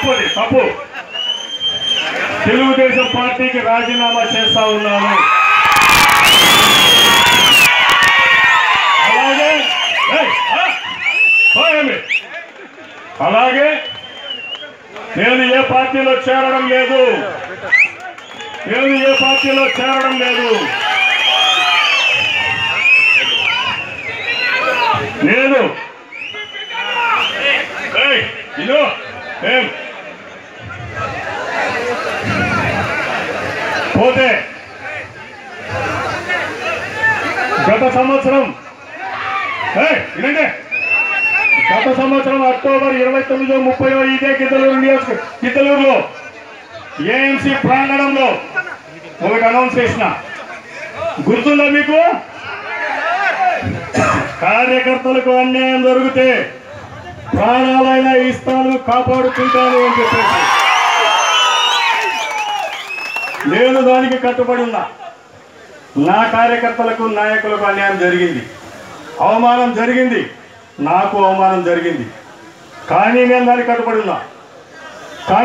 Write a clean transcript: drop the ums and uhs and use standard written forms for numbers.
తప్పది తప్పు. తెలుగుదేశం పార్టీకి రాజీనామా చేస్తా ఉన్నాను. అలాగే నేను ఏ పార్టీలో చేరడం లేదు. నేను పోతే గత సంవత్సరం అక్టోబర్ 29, 30 ఇదే గిద్దలూరులో ఏఎంసీ ప్రాంగణంలో ఒకటి అనౌన్స్ చేసిన, గుర్తుందా మీకు? కార్యకర్తలకు అన్యాయం జరిగితే ప్రాణాలైనా ఇస్తాను, కాపాడుకుంటాను అని చెప్పేసి నేను దానికి కట్టుబడి ఉన్నా. నా కార్యకర్తలకు నాయకులకు అన్యాయం జరిగింది, అవమానం జరిగింది, నాకు అవమానం జరిగింది, కానీ నేను దానికి కట్టుబడి ఉన్నా. కానీ